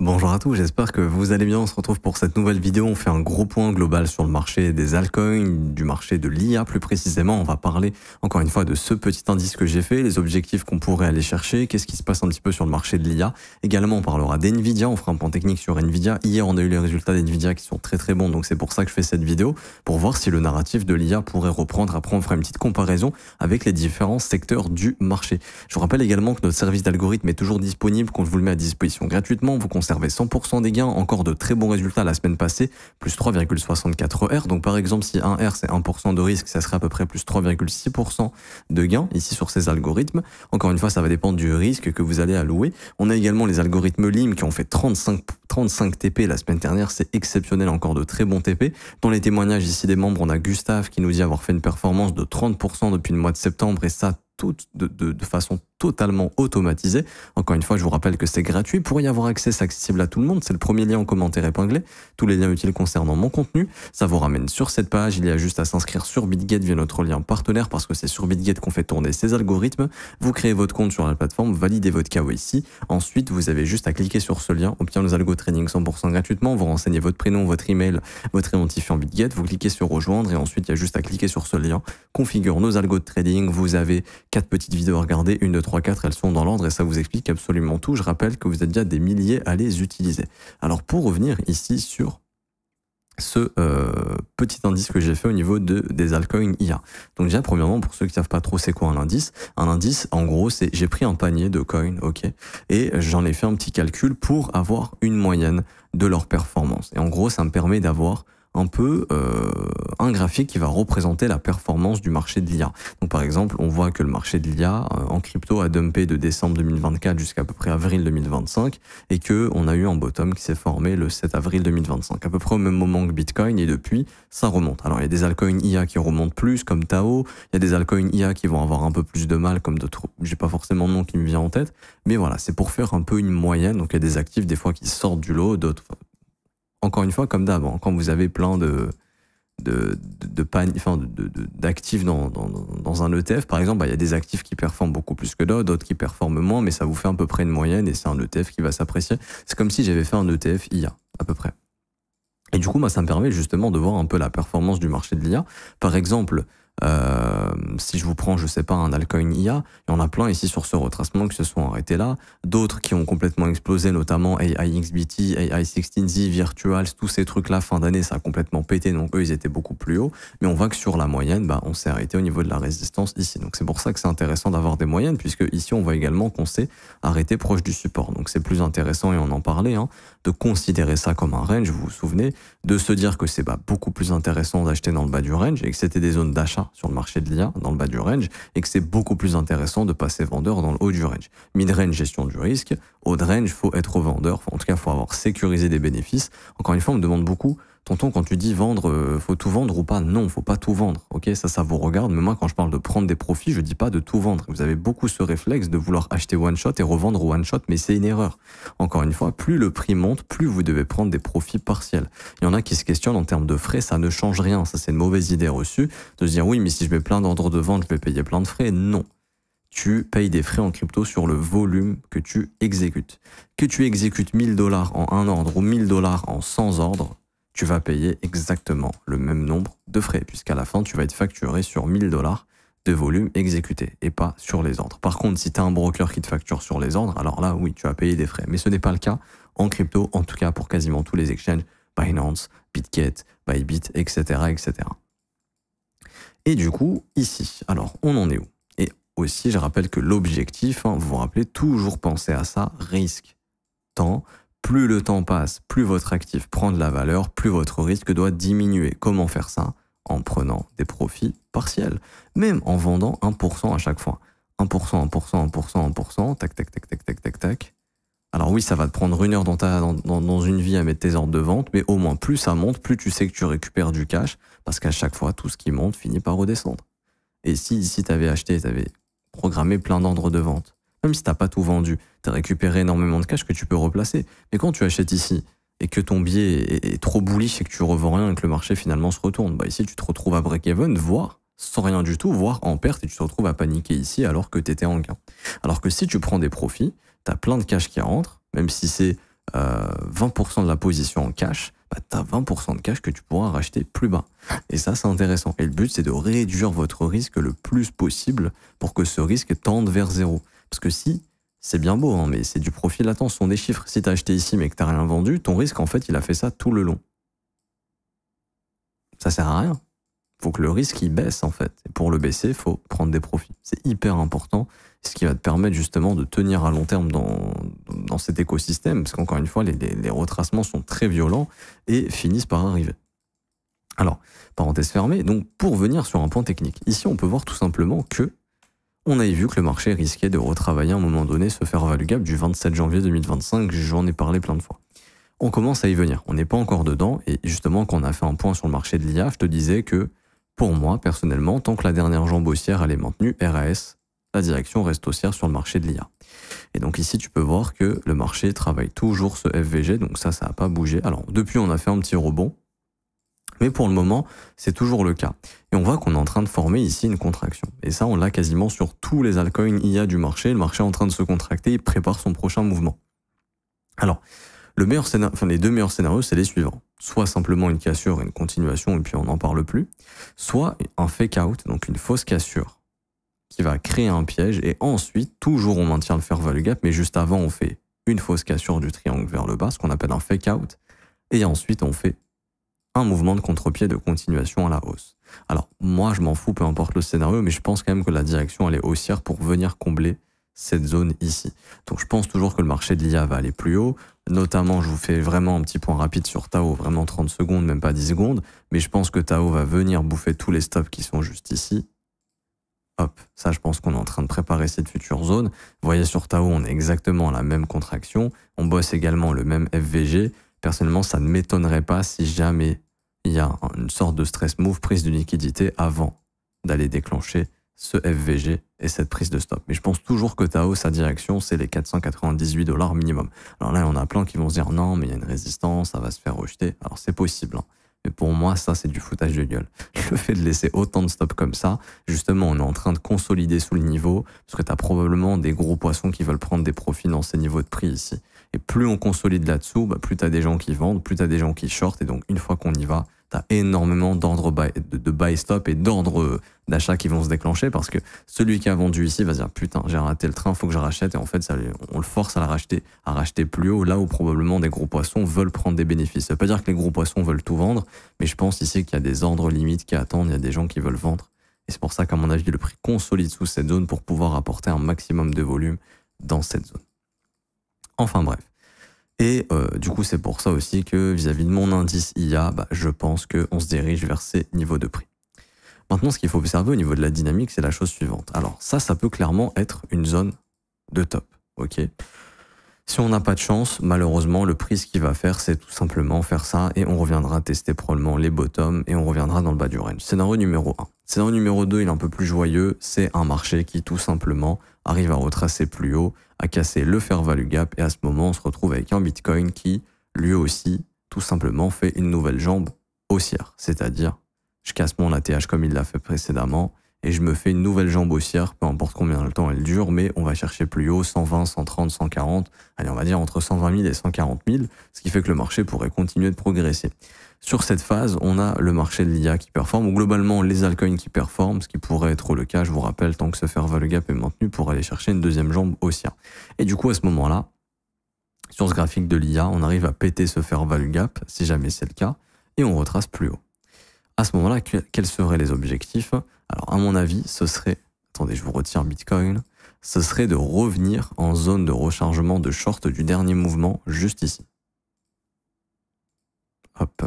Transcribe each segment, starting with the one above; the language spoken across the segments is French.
Bonjour à tous, j'espère que vous allez bien. On se retrouve pour cette nouvelle vidéo. On fait un gros point global sur le marché des altcoins, du marché de l'IA plus précisément. On va parler encore une fois de ce petit indice que j'ai fait, les objectifs qu'on pourrait aller chercher, qu'est-ce qui se passe un petit peu sur le marché de l'IA. Également, on parlera d'NVIDIA, on fera un point technique sur NVIDIA. Hier, on a eu les résultats d'NVIDIA qui sont très bons, donc c'est pour ça que je fais cette vidéo, pour voir si le narratif de l'IA pourrait reprendre. Après, on fera une petite comparaison avec les différents secteurs du marché. Je vous rappelle également que notre service d'algorithme est toujours disponible, qu'on vous le met à disposition gratuitement. Vous conservez 100% des gains, encore de très bons résultats la semaine passée, plus 3,64 R. Donc par exemple, si 1 R c'est 1% de risque, ça serait à peu près plus 3,6% de gains ici sur ces algorithmes. Encore une fois, ça va dépendre du risque que vous allez allouer. On a également les algorithmes LIM qui ont fait 35 TP la semaine dernière, c'est exceptionnel, encore de très bons TP. Dans les témoignages ici des membres, on a Gustave qui nous dit avoir fait une performance de 30% depuis le mois de septembre, et ça tout de façon totalement automatisée. Encore une fois, je vous rappelle que c'est gratuit. Pour y avoir accès, c'est accessible à tout le monde. C'est le premier lien en commentaire épinglé. Tous les liens utiles concernant mon contenu. Ça vous ramène sur cette page. Il y a juste à s'inscrire sur BitGet via notre lien partenaire, parce que c'est sur BitGet qu'on fait tourner ces algorithmes. Vous créez votre compte sur la plateforme, validez votre KYC. Ensuite, vous avez juste à cliquer sur ce lien, obtenir les algo trading 100% gratuitement. Vous renseignez votre prénom, votre email, votre identifiant BitGet. Vous cliquez sur rejoindre et ensuite, il y a juste à cliquer sur ce lien. Configure nos algos de trading. Vous avez 4 petites vidéos à regarder, 1, 2, 3, 4, elles sont dans l'ordre et ça vous explique absolument tout. Je rappelle que vous êtes déjà des milliers à les utiliser. Alors pour revenir ici sur ce petit indice que j'ai fait au niveau des altcoins IA. Donc déjà, premièrement, pour ceux qui ne savent pas trop c'est quoi un indice, en gros, c'est j'ai pris un panier de coins, ok, et j'en ai fait un petit calcul pour avoir une moyenne de leur performance. Et en gros, ça me permet d'avoir un peu un graphique qui va représenter la performance du marché de l'IA. Donc par exemple, on voit que le marché de l'IA en crypto a dumpé de décembre 2024 jusqu'à peu près avril 2025 et que on a eu un bottom qui s'est formé le 7 avril 2025, à peu près au même moment que Bitcoin, et depuis, ça remonte. Alors il y a des altcoins IA qui remontent plus, comme Tao, il y a des altcoins IA qui vont avoir un peu plus de mal, comme d'autres, j'ai pas forcément de nom qui me vient en tête, mais voilà, c'est pour faire un peu une moyenne. Donc il y a des actifs des fois qui sortent du lot, d'autres encore une fois, comme d'hab, quand vous avez plein d'actifs dans un ETF, par exemple, il y a des actifs qui performent beaucoup plus que d'autres, d'autres qui performent moins, mais ça vous fait à peu près une moyenne et c'est un ETF qui va s'apprécier. C'est comme si j'avais fait un ETF IA, à peu près. Et du coup, ça me permet justement de voir un peu la performance du marché de l'IA. Par exemple, si je vous prends, je sais pas, un altcoin IA, il y en a plein ici sur ce retracement qui se sont arrêtés là, d'autres qui ont complètement explosé, notamment AIXBT, AI16Z, Virtuals, tous ces trucs-là, fin d'année, ça a complètement pété, donc eux, ils étaient beaucoup plus hauts, mais on voit que sur la moyenne, on s'est arrêté au niveau de la résistance ici. Donc c'est pour ça que c'est intéressant d'avoir des moyennes, puisque ici, on voit également qu'on s'est arrêté proche du support. Donc c'est plus intéressant, et on en parlait, de considérer ça comme un range, vous vous souvenez, de se dire que c'est beaucoup plus intéressant d'acheter dans le bas du range, et que c'était des zones d'achat sur le marché de l'IA dans le bas du range, et que c'est beaucoup plus intéressant de passer vendeur dans le haut du range. Mid-range, gestion du risque. Haut de range, faut être vendeur. En tout cas, faut avoir sécurisé des bénéfices. Encore une fois, on me demande beaucoup, tonton, quand tu dis vendre, faut tout vendre ou pas? Non, faut pas tout vendre. Ok, ça vous regarde. Mais moi, quand je parle de prendre des profits, je dis pas de tout vendre. Vous avez beaucoup ce réflexe de vouloir acheter one shot et revendre one shot, mais c'est une erreur. Encore une fois, plus le prix monte, plus vous devez prendre des profits partiels. Il y en a qui se questionnent en termes de frais, ça ne change rien. Ça, c'est une mauvaise idée reçue de se dire oui, mais si je mets plein d'ordres de vente, je vais payer plein de frais. Non. Tu payes des frais en crypto sur le volume que tu exécutes. Que tu exécutes 1000 $ en un ordre ou 1000 $ en 100 ordres, tu vas payer exactement le même nombre de frais, puisqu'à la fin, tu vas être facturé sur 1000 $ de volume exécuté et pas sur les ordres. Par contre, si tu as un broker qui te facture sur les ordres, alors là, oui, tu vas payer des frais. Mais ce n'est pas le cas en crypto, en tout cas pour quasiment tous les exchanges, Binance, BitGet, Bybit, etc., etc. Et du coup, ici, alors, on en est où? Et aussi, je rappelle que l'objectif, vous vous rappelez, toujours penser à ça, risque, temps. Plus le temps passe, plus votre actif prend de la valeur, plus votre risque doit diminuer. Comment faire ça? En prenant des profits partiels. Même en vendant 1% à chaque fois. 1%, 1%, 1%, 1%, tac, tac, tac, tac, tac, tac, tac. Alors oui, ça va te prendre une heure dans une vie à mettre tes ordres de vente, mais au moins plus ça monte, plus tu sais que tu récupères du cash, parce qu'à chaque fois, tout ce qui monte finit par redescendre. Et si ici tu avais acheté, tu avais programmé plein d'ordres de vente, même si tu n'as pas tout vendu, tu as récupéré énormément de cash que tu peux replacer. Mais quand tu achètes ici et que ton billet est trop bullish et que tu revends rien et que le marché finalement se retourne, ici tu te retrouves à break-even, voire sans rien du tout, voire en perte, et tu te retrouves à paniquer ici alors que tu étais en gain. Alors que si tu prends des profits, tu as plein de cash qui rentre, même si c'est 20% de la position en cash, bah, tu as 20% de cash que tu pourras racheter plus bas. Et ça, c'est intéressant. Et le but, c'est de réduire votre risque le plus possible pour que ce risque tende vers zéro. Parce que si, c'est bien beau, hein, mais c'est du profit latent, ce sont des chiffres. Si tu as acheté ici mais que tu n'as rien vendu, ton risque, en fait, il a fait ça tout le long. Ça sert à rien. Faut que le risque il baisse en fait. Et pour le baisser, il faut prendre des profits. C'est hyper important. Ce qui va te permettre justement de tenir à long terme dans cet écosystème. Parce qu'encore une fois, les retracements sont très violents et finissent par arriver. Alors, parenthèse fermée. Donc, pour venir sur un point technique. Ici, on peut voir tout simplement que on avait vu que le marché risquait de retravailler à un moment donné ce fair value gap du 27 janvier 2025. J'en ai parlé plein de fois. On commence à y venir. On n'est pas encore dedans. Et justement, quand on a fait un point sur le marché de l'IA, je te disais que pour moi, personnellement, tant que la dernière jambe haussière elle est maintenue, RAS, la direction reste haussière sur le marché de l'IA. Et donc ici, tu peux voir que le marché travaille toujours ce FVG, donc ça n'a pas bougé. Alors depuis, on a fait un petit rebond, mais pour le moment, c'est toujours le cas. Et on voit qu'on est en train de former ici une contraction. Et ça, on l'a quasiment sur tous les altcoins IA du marché. Le marché est en train de se contracter, il prépare son prochain mouvement. Alors, les deux meilleurs scénarios, c'est les suivants. Soit simplement une cassure et une continuation, et puis on n'en parle plus. Soit un fake out, donc une fausse cassure, qui va créer un piège, et ensuite, toujours on maintient le fair value gap, mais juste avant, on fait une fausse cassure du triangle vers le bas, ce qu'on appelle un fake out, et ensuite, on fait un mouvement de contre-pied de continuation à la hausse. Alors, moi, je m'en fous, peu importe le scénario, mais je pense quand même que la direction, elle est haussière pour venir combler cette zone ici. Donc je pense toujours que le marché de l'IA va aller plus haut. Notamment, je vous fais vraiment un petit point rapide sur Tao, vraiment 30 secondes, même pas 10 secondes. Mais je pense que Tao va venir bouffer tous les stops qui sont juste ici. Hop, ça je pense qu'on est en train de préparer cette future zone. Vous voyez sur Tao, on est exactement à la même contraction. On bosse également le même FVG. Personnellement, ça ne m'étonnerait pas si jamais il y a une sorte de stress move, prise de liquidité avant d'aller déclencher ce FVG et cette prise de stop. Mais je pense toujours que Tao, sa direction, c'est les 498 $ minimum. Alors là, on a plein qui vont se dire non, mais il y a une résistance, ça va se faire rejeter. Alors c'est possible, hein. Mais pour moi, ça, c'est du foutage de gueule. Le fait de laisser autant de stops comme ça, justement, on est en train de consolider sous le niveau, parce que tu as probablement des gros poissons qui veulent prendre des profits dans ces niveaux de prix ici. Et plus on consolide là-dessous, bah, plus tu as des gens qui vendent, plus tu as des gens qui shortent, et donc une fois qu'on y va, tu as énormément d'ordres de buy stop et d'ordres d'achat qui vont se déclencher, parce que celui qui a vendu ici va se dire putain, j'ai raté le train, faut que je rachète, et en fait ça, on le force à racheter plus haut, là où probablement des gros poissons veulent prendre des bénéfices. Ça veut pas dire que les gros poissons veulent tout vendre, mais je pense ici qu'il y a des ordres limites qui attendent, il y a des gens qui veulent vendre, et c'est pour ça qu'à mon avis le prix consolide sous cette zone pour pouvoir apporter un maximum de volume dans cette zone. Enfin bref. Et du coup, c'est pour ça aussi que vis-à-vis de mon indice IA, bah, je pense qu'on se dirige vers ces niveaux de prix. Maintenant, ce qu'il faut observer au niveau de la dynamique, c'est la chose suivante. Alors ça peut clairement être une zone de top. Ok. Si on n'a pas de chance, malheureusement, le prix, ce qu'il va faire, c'est tout simplement faire ça et on reviendra tester probablement les bottoms et on reviendra dans le bas du range. Scénario numéro 1. Scénario numéro 2, il est un peu plus joyeux. C'est un marché qui, tout simplement, arrive à retracer plus haut, à casser le fair value gap et à ce moment, on se retrouve avec un Bitcoin qui, lui aussi, tout simplement, fait une nouvelle jambe haussière. C'est-à-dire, je casse mon ATH comme il l'a fait précédemment et je me fais une nouvelle jambe haussière, peu importe combien de temps elle dure, mais on va chercher plus haut, 120, 130, 140, allez, on va dire entre 120 000 et 140 000, ce qui fait que le marché pourrait continuer de progresser. Sur cette phase, on a le marché de l'IA qui performe, ou globalement les altcoins qui performent, ce qui pourrait être le cas, je vous rappelle, tant que ce fair value gap est maintenu, pour aller chercher une deuxième jambe haussière. Et du coup, à ce moment-là, sur ce graphique de l'IA, on arrive à péter ce fair value gap, si jamais c'est le cas, et on retrace plus haut. À ce moment-là, quels seraient les objectifs? Alors, à mon avis, ce serait, attendez, je vous retire Bitcoin, ce serait de revenir en zone de rechargement de short du dernier mouvement, juste ici. Hop.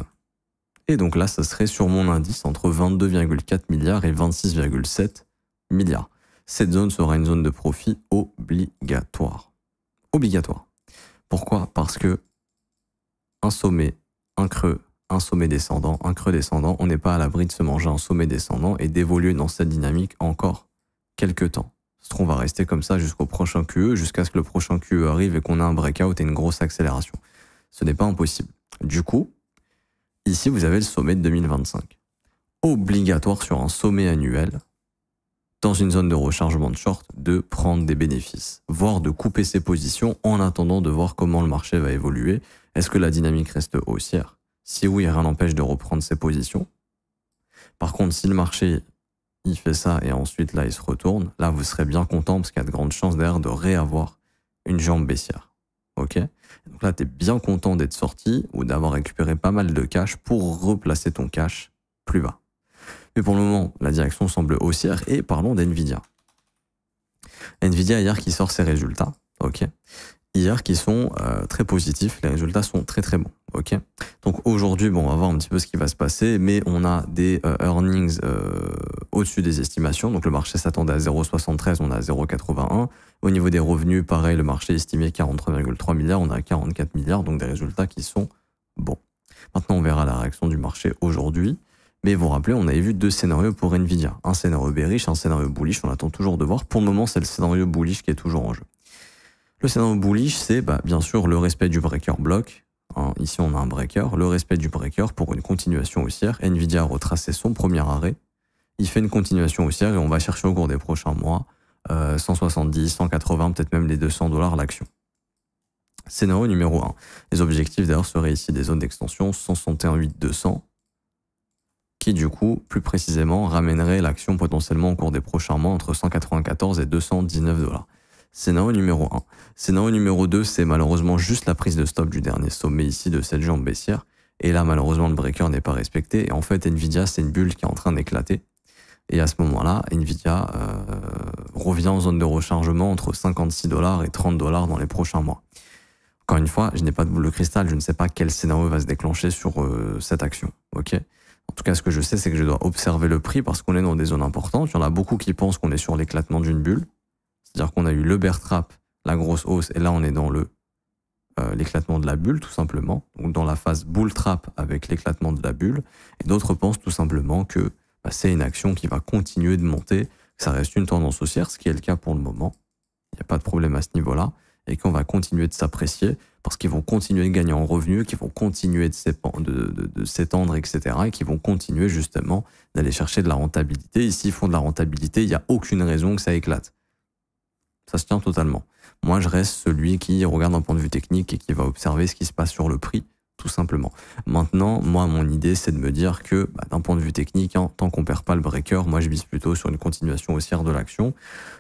Et donc là, ça serait sur mon indice entre 22,4 milliards et 26,7 milliards. Cette zone sera une zone de profit obligatoire. Obligatoire. Pourquoi? Parce que un sommet, un creux, un sommet descendant, un creux descendant, on n'est pas à l'abri de se manger un sommet descendant et d'évoluer dans cette dynamique encore quelques temps. On va rester comme ça jusqu'au prochain QE, jusqu'à ce que le prochain QE arrive et qu'on ait un breakout et une grosse accélération. Ce n'est pas impossible. Du coup, ici, vous avez le sommet de 2025. Obligatoire sur un sommet annuel dans une zone de rechargement de short, de prendre des bénéfices, voire de couper ses positions en attendant de voir comment le marché va évoluer. Est-ce que la dynamique reste haussière? Si oui, rien n'empêche de reprendre ses positions. Par contre, si le marché il fait ça et ensuite là il se retourne, là vous serez bien content parce qu'il y a de grandes chances derrière de réavoir une jambe baissière. Ok? Donc là, tu es bien content d'être sorti ou d'avoir récupéré pas mal de cash pour replacer ton cash plus bas. Mais pour le moment, la direction semble haussière et parlons d'NVIDIA. NVIDIA hier qui sort ses résultats, ok, hier qui sont très positifs, les résultats sont très très bons, ok. Donc aujourd'hui, bon, on va voir un petit peu ce qui va se passer, mais on a des earnings au-dessus des estimations, donc le marché s'attendait à 0,73, on a 0,81. Au niveau des revenus, pareil, le marché estimait 43,3 milliards, on a 44 milliards, donc des résultats qui sont bons. Maintenant, on verra la réaction du marché aujourd'hui. Mais vous vous rappelez, on avait vu deux scénarios pour Nvidia. Un scénario bearish, un scénario bullish. On attend toujours de voir. Pour le moment, c'est le scénario bullish qui est toujours en jeu. Le scénario bullish, c'est bien sûr le respect du breaker block. Hein, ici, on a un breaker. Le respect du breaker pour une continuation haussière. Nvidia a retracé son premier arrêt. Il fait une continuation haussière et on va chercher au cours des prochains mois 170, 180, peut-être même les $200 l'action. Scénario numéro 1. Les objectifs d'ailleurs seraient ici des zones d'extension 161,8-200. Qui du coup, plus précisément, ramènerait l'action potentiellement au cours des prochains mois entre 194 et $219. Scénario numéro 1. Scénario numéro 2, c'est malheureusement juste la prise de stop du dernier sommet ici de cette jambe baissière. Et là, malheureusement, le breaker n'est pas respecté. Et en fait, Nvidia, c'est une bulle qui est en train d'éclater. Et à ce moment-là, Nvidia revient en zone de rechargement entre 56 $ et 30 $ dans les prochains mois. Encore une fois, je n'ai pas de boule de cristal, je ne sais pas quel scénario va se déclencher sur cette action. Ok ? En tout cas, ce que je sais, c'est que je dois observer le prix parce qu'on est dans des zones importantes. Il y en a beaucoup qui pensent qu'on est sur l'éclatement d'une bulle. C'est-à-dire qu'on a eu le bear trap, la grosse hausse, et là, on est dans l'éclatement de la bulle, tout simplement. Donc, dans la phase bull trap avec l'éclatement de la bulle. Et d'autres pensent tout simplement que c'est une action qui va continuer de monter, que ça reste une tendance haussière, ce qui est le cas pour le moment. Il n'y a pas de problème à ce niveau-là. Et qu'on va continuer de s'apprécier parce qu'ils vont continuer de gagner en revenus, qu'ils vont continuer de s'étendre, etc. Et qu'ils vont continuer justement d'aller chercher de la rentabilité. Ici, ils font de la rentabilité, il n'y a aucune raison que ça éclate. Ça se tient totalement. Moi, je reste celui qui regarde d'un point de vue technique et qui va observer ce qui se passe sur le prix, tout simplement. Maintenant, moi, mon idée, c'est de me dire que d'un point de vue technique, hein, tant qu'on perd pas le breaker, moi, je vise plutôt sur une continuation haussière de l'action.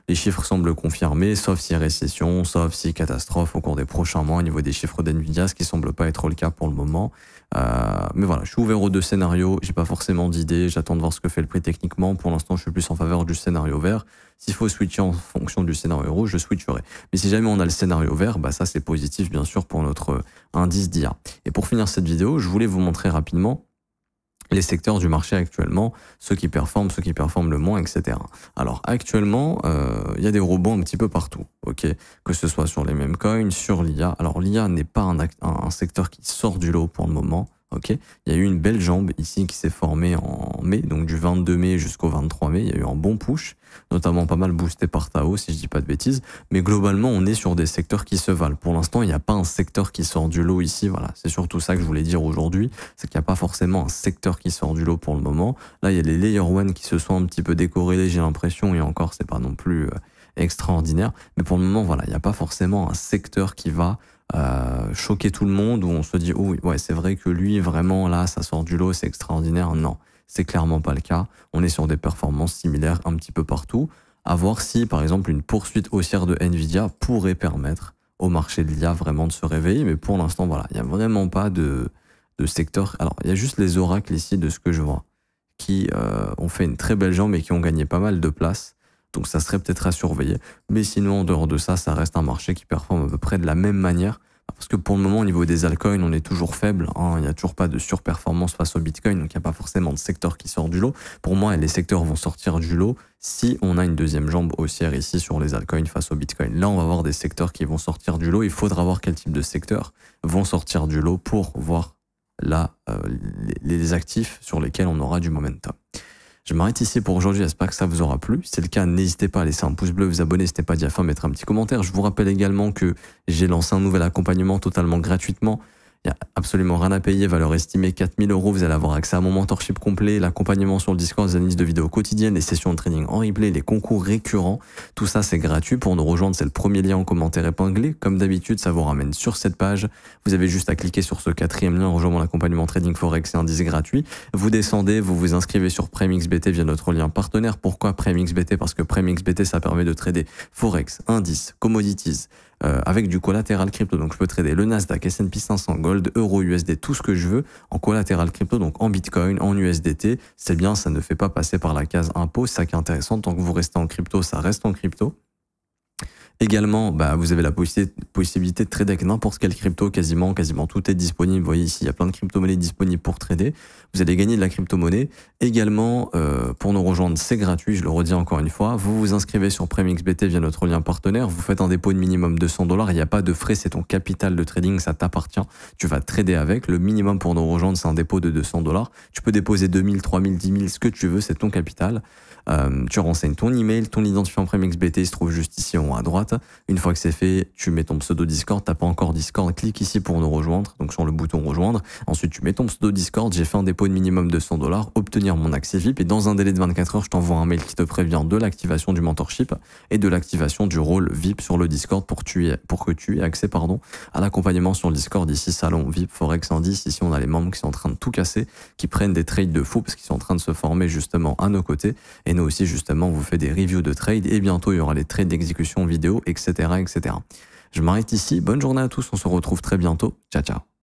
Les chiffres semblent confirmer, sauf si récession, sauf si catastrophe au cours des prochains mois au niveau des chiffres d'NVIDIA, ce qui semble pas être le cas pour le moment. Mais voilà, je suis ouvert aux deux scénarios, j'ai pas forcément d'idée, j'attends de voir ce que fait le prix techniquement. Pour l'instant, je suis plus en faveur du scénario vert. S'il faut switcher en fonction du scénario rouge, je switcherai. Mais si jamais on a le scénario vert, ça c'est positif bien sûr pour notre indice d'IA. Et pour finir cette vidéo, je voulais vous montrer rapidement les secteurs du marché actuellement, ceux qui performent le moins, etc. Alors actuellement, il y a des rebonds un petit peu partout, ok, que ce soit sur les mêmes coins, sur l'IA. Alors l'IA n'est pas un secteur qui sort du lot pour le moment. Ok, il y a eu une belle jambe ici qui s'est formée en mai, donc du 22 mai jusqu'au 23 mai, il y a eu un bon push, notamment pas mal boosté par Tao, si je dis pas de bêtises, mais globalement, on est sur des secteurs qui se valent. Pour l'instant, il n'y a pas un secteur qui sort du lot ici, voilà, c'est surtout ça que je voulais dire aujourd'hui, c'est qu'il n'y a pas forcément un secteur qui sort du lot pour le moment. Là, il y a les Layer 1 qui se sont un petit peu décorrélés, j'ai l'impression, et encore, c'est pas non plus extraordinaire, mais pour le moment, voilà, il n'y a pas forcément un secteur qui va choquer tout le monde où on se dit oh ouais c'est vrai que lui vraiment là ça sort du lot, c'est extraordinaire. Non, c'est clairement pas le cas. On est sur des performances similaires un petit peu partout. À voir si par exemple une poursuite haussière de Nvidia pourrait permettre au marché de l'IA vraiment de se réveiller, mais pour l'instant voilà, il n'y a vraiment pas de secteur. Alors il y a juste les oracles ici de ce que je vois qui ont fait une très belle jambe et qui ont gagné pas mal de place. Donc ça serait peut-être à surveiller. Mais sinon, en dehors de ça, ça reste un marché qui performe à peu près de la même manière. Parce que pour le moment, au niveau des altcoins, on est toujours faible. Hein. Il n'y a toujours pas de surperformance face au Bitcoin. Donc il n'y a pas forcément de secteur qui sort du lot. Pour moi, les secteurs vont sortir du lot si on a une deuxième jambe haussière ici sur les altcoins face au Bitcoin. Là, on va avoir des secteurs qui vont sortir du lot. Il faudra voir quel type de secteurs vont sortir du lot pour voir là les actifs sur lesquels on aura du momentum. Je m'arrête ici pour aujourd'hui, j'espère que ça vous aura plu. Si c'est le cas, n'hésitez pas à laisser un pouce bleu, vous abonner, n'hésitez pas à mettre un petit commentaire. Je vous rappelle également que j'ai lancé un nouvel accompagnement totalement gratuitement. Il n'y a absolument rien à payer, valeur estimée 4000 euros. Vous allez avoir accès à mon mentorship complet, l'accompagnement sur le Discord, les analyses de vidéos quotidiennes, les sessions de trading en replay, les concours récurrents. Tout ça, c'est gratuit. Pour nous rejoindre, c'est le premier lien en commentaire épinglé. Comme d'habitude, ça vous ramène sur cette page. Vous avez juste à cliquer sur ce 4e lien, rejoindre mon accompagnement trading forex et indice gratuit. Vous descendez, vous vous inscrivez sur PrimeXBT via notre lien partenaire. Pourquoi PrimeXBT? Parce que PrimeXBT, ça permet de trader forex, indice, commodities, avec du collatéral crypto. Donc je peux trader le Nasdaq, S&P 500, Gold, Euro, USD, tout ce que je veux en collatéral crypto, donc en Bitcoin, en USDT. C'est bien, ça ne fait pas passer par la case impôt, c'est ça qui est intéressant. Tant que vous restez en crypto, ça reste en crypto. Également, vous avez la possibilité de trader avec n'importe quelle crypto, quasiment tout est disponible. Vous voyez ici, il y a plein de crypto-monnaies disponibles pour trader. Vous allez gagner de la crypto-monnaie. Également, pour nous rejoindre, c'est gratuit, je le redis encore une fois. Vous vous inscrivez sur PrimeXBT via notre lien partenaire. Vous faites un dépôt de minimum $200. Il n'y a pas de frais, c'est ton capital de trading, ça t'appartient. Tu vas trader avec. Le minimum pour nous rejoindre, c'est un dépôt de $200. Tu peux déposer 2000, 3000, 10 000, ce que tu veux, c'est ton capital. Tu renseignes ton email, ton identifiant PrimeXBT, il se trouve juste ici en haut à droite. Une fois que c'est fait, tu mets ton pseudo Discord, t'as pas encore Discord, clique ici pour nous rejoindre, donc sur le bouton rejoindre. Ensuite, tu mets ton pseudo Discord, j'ai fait un dépôt de minimum de $100, obtenir mon accès VIP, et dans un délai de 24 heures, je t'envoie un mail qui te prévient de l'activation du mentorship et de l'activation du rôle VIP sur le Discord pour que tu aies accès à l'accompagnement sur le Discord. Ici, salon VIP Forex Indice. Ici, on a les membres qui sont en train de tout casser, qui prennent des trades de fou parce qu'ils sont en train de se former justement à nos côtés. Et nous aussi, justement, on vous fait des reviews de trades et bientôt, il y aura les trades d'exécution vidéo, etc., etc. Je m'arrête ici. Bonne journée à tous. On se retrouve très bientôt. Ciao, ciao.